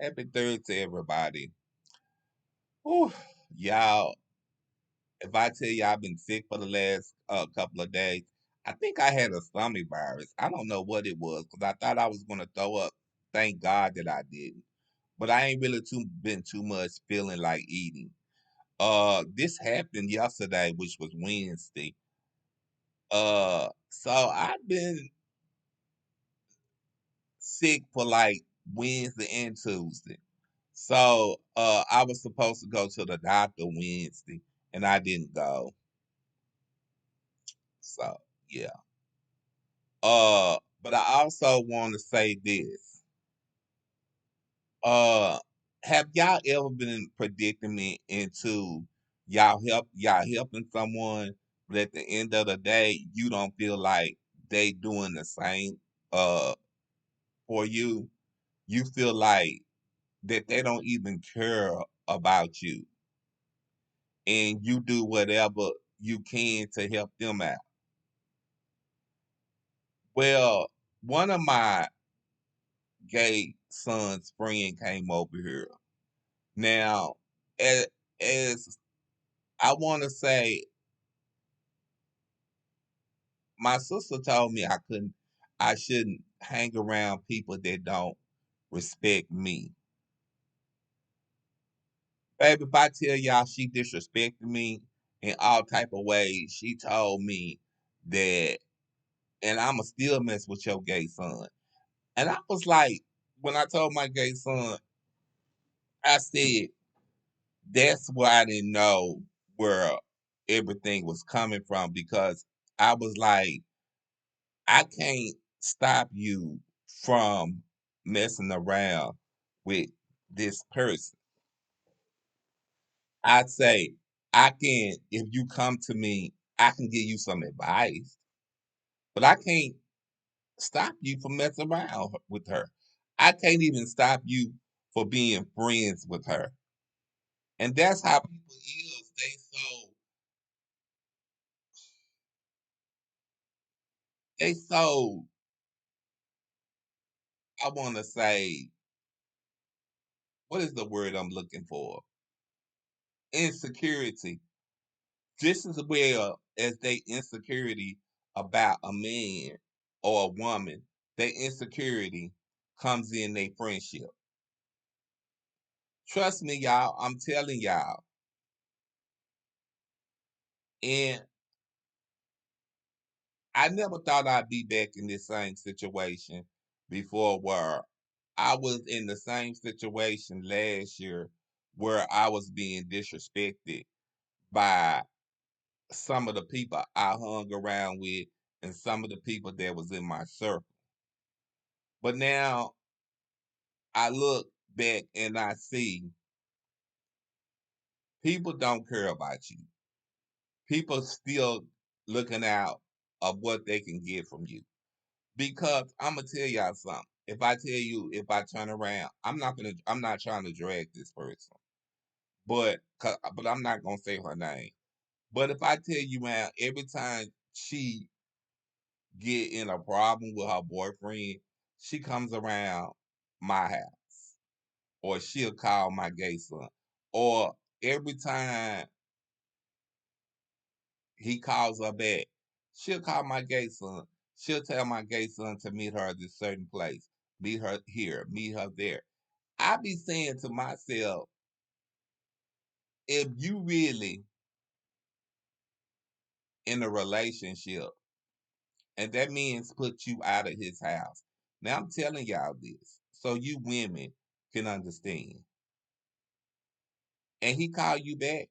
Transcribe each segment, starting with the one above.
Happy Thursday, everybody. Whew, y'all, if I tell you I've been sick for the last couple of days, I think I had a stomach virus. I don't know what it was because I thought I was going to throw up. Thank God that I didn't. But I ain't really been too much feeling like eating. This happened yesterday, which was Wednesday. So I've been sick for like Wednesday and Tuesday. So I was supposed to go to the doctor Wednesday and I didn't go. So yeah. But I also want to say this. Uh have y'all ever been predicament into y'all helping someone, but at the end of the day you don't feel like they doing the same uh for you? You feel like that they don't even care about you and you do whatever you can to help them out. Well, one of my gay son's friend came over here. Now, as I want to say, my sister told me I shouldn't hang around people that don't respect me. Baby, if I tell y'all she disrespected me in all type of ways, she told me that, and I'ma still mess with your gay son. And I was like, when I told my gay son, I said, that's why I didn't know where everything was coming from because I was like, I can't stop you from messing around with this person. I'd say, I can, if you come to me, I can give you some advice, but I can't stop you from messing around with her. I can't even stop you for being friends with her. And that's how people is. They so I wanna say, what is the word I'm looking for? Insecurity. Just as well as they insecurity about a man or a woman, their insecurity comes in their friendship. Trust me, y'all, I'm telling y'all. And I never thought I'd be back in this same situation before where I was in the same situation last year where I was being disrespected by some of the people I hung around with and some of the people that was in my circle. But now I look back and I see people don't care about you. People still looking out of what they can get from you. Because I'm gonna tell y'all something. If I tell you, if I turn around, I'm not trying to drag this person, but I'm not gonna say her name. But if I tell you, man, every time she get in a problem with her boyfriend, she comes around my house, or she'll call my gay son, or every time he calls her back, she'll call my gay son. She'll tell my gay son to meet her at this certain place, meet her here, meet her there. I be saying to myself, if you really in a relationship and that means put you out of his house. Now I'm telling y'all this so you women can understand. And he called you back,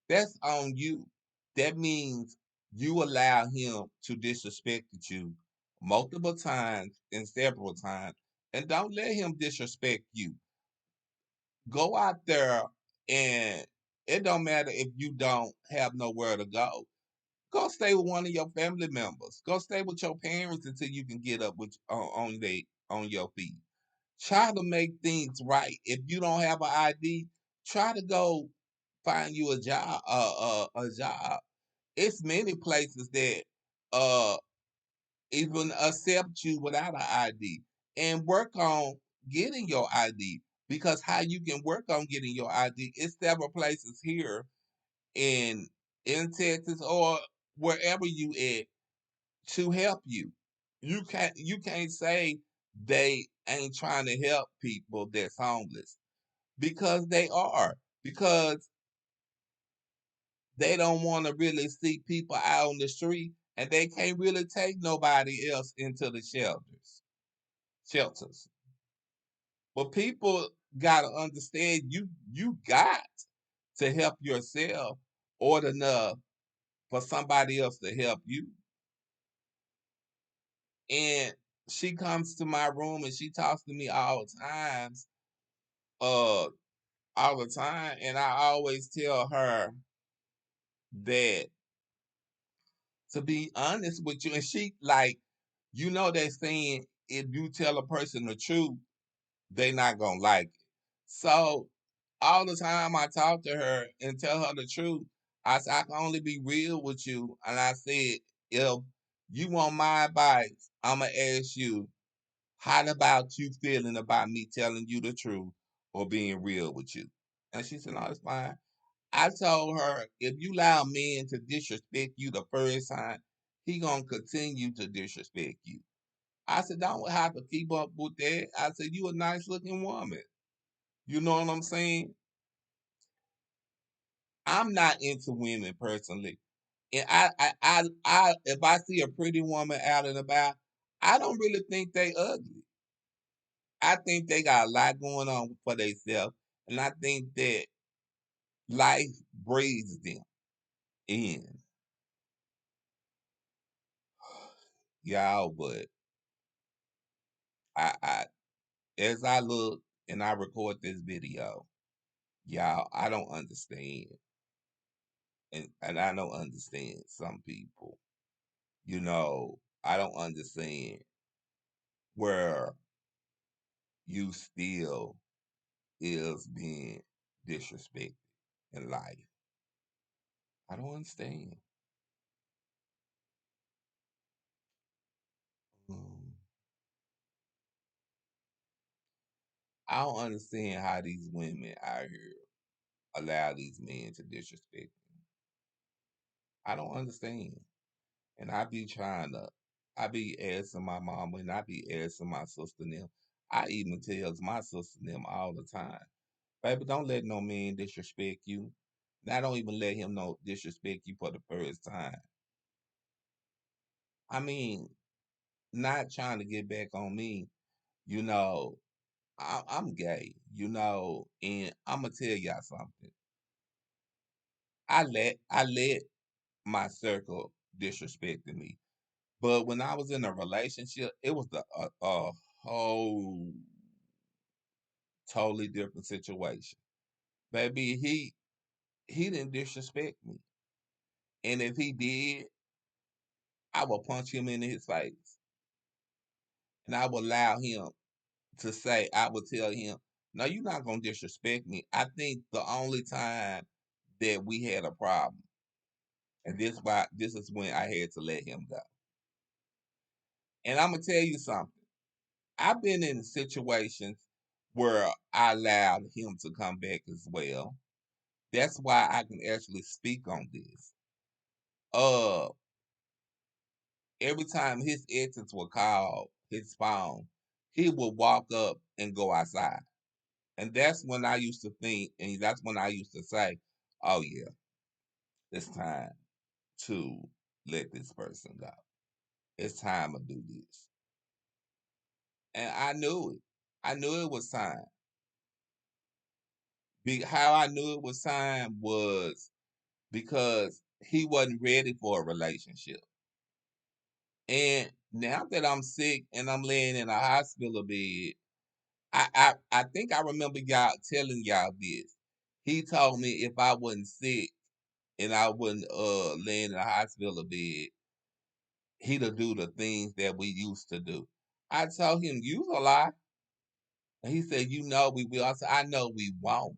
that's on you. That means you allow him to disrespect you multiple times and several times, and don't let him disrespect you. Go out there, and it don't matter if you don't have nowhere to go. Go stay with one of your family members. Go stay with your parents until you can get up with on your feet. Try to make things right. If you don't have an ID, try to go find you a job. A job. It's many places that uh even accept you without an ID, and work on getting your ID. Because how you can work on getting your ID, it's several places here in Texas or wherever you at to help you. You can't say they ain't trying to help people that's homeless because they are. Because they don't want to really see people out on the street and they can't really take nobody else into the shelters. But people gotta understand you got to help yourself or enough for somebody else to help you. And she comes to my room and she talks to me uh all the time, and I always tell her that to be honest with you, and she like, that saying, if you tell a person the truth, they not gonna like it. So all the time I talk to her and tell her the truth. I said I can only be real with you, and I said if you want my advice, I'ma ask you, how about you feeling about me telling you the truth or being real with you? And she said, no, it's fine. I told her, if you allow men to disrespect you the first time, he gonna continue to disrespect you. I said, don't have to keep up with that. I said, you a nice looking woman. You know what I'm saying? I'm not into women personally. And if I see a pretty woman out and about, I don't really think they ugly. I think they got a lot going on for themselves. And I think that life breeds them in. Y'all, but I as I look and I record this video, y'all, I don't understand. And I don't understand some people. I don't understand where you still is being disrespected in life. I don't understand. Um, I don't understand how these women out here allow these men to disrespect them. I don't understand. And I be asking my mama and I be asking my sister and them. I even tells my sister and them all the time, baby, don't let no man disrespect you. And I don't even let him know disrespect you for the first time. I mean, not trying to get back on me, you know, I'm gay, and I'm gonna tell y'all something. I let my circle disrespected me, but when I was in a relationship, it was a whole totally different situation. Baby, he didn't disrespect me, and if he did, I would punch him in his face, and I would allow him to say, I would tell him, "No, you're not gonna disrespect me." I think the only time that we had a problem, and this is when I had to let him go. And I'm gonna tell you something. I've been in situations where I allowed him to come back as well. That's why I can actually speak on this. Uh, every time his exes were called his phone, he would walk up and go outside. And that's when I used to think, and that's when I used to say, oh yeah, it's time to let this person go. It's time to do this. And I knew it. I knew it was time. How I knew it was time was because he wasn't ready for a relationship. And now that I'm sick and I'm laying in a hospital bed, I think I remember y'all telling y'all this. He told me if I wasn't sick and I wasn't laying in a hospital bed, he'd do the things that we used to do. I told him, you a lie. And he said, we will. I said, I know we won't.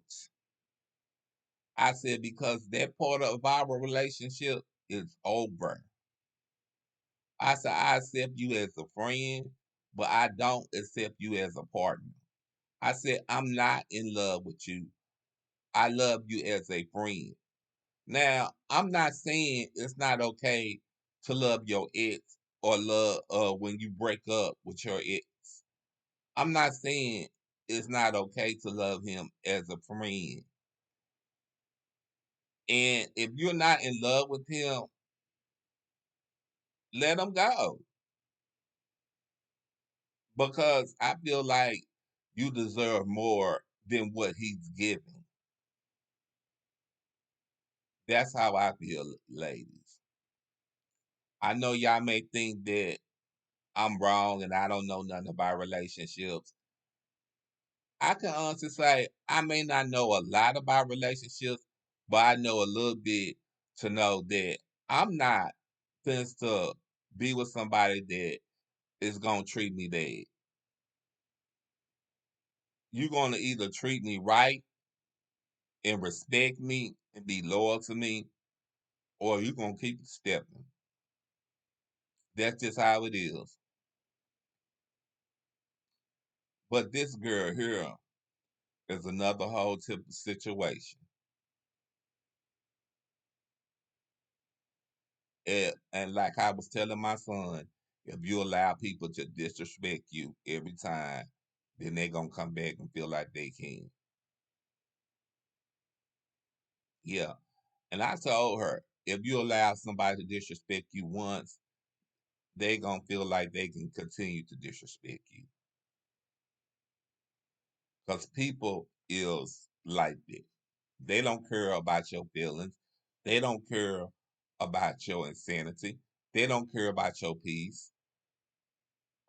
I said, because that part of our relationship is over. I said, I accept you as a friend, but I don't accept you as a partner. I said, I'm not in love with you. I love you as a friend. Now, I'm not saying it's not okay to love your ex or love when you break up with your ex. I'm not saying it's not okay to love him as a friend. And if you're not in love with him, let him go. Because I feel like you deserve more than what he's giving. That's how I feel, ladies. I know y'all may think that I'm wrong and I don't know nothing about relationships. I can honestly say I may not know a lot about relationships, but I know a little bit to know that I'm not finna to be with somebody that is gonna treat me bad. You're gonna either treat me right and respect me and be loyal to me, or you're gonna keep stepping. That's just how it is. But this girl here is another whole type of situation. And like I was telling my son, if you allow people to disrespect you every time, then they're gonna come back and feel like they can. Yeah. And I told her, if you allow somebody to disrespect you once, they gonna feel like they can continue to disrespect you. Because people is like this. They don't care about your feelings. They don't care about your insanity. They don't care about your peace.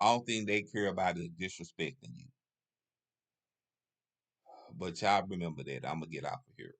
All thing they care about is disrespecting you. But y'all remember that. I'm gonna get off of here.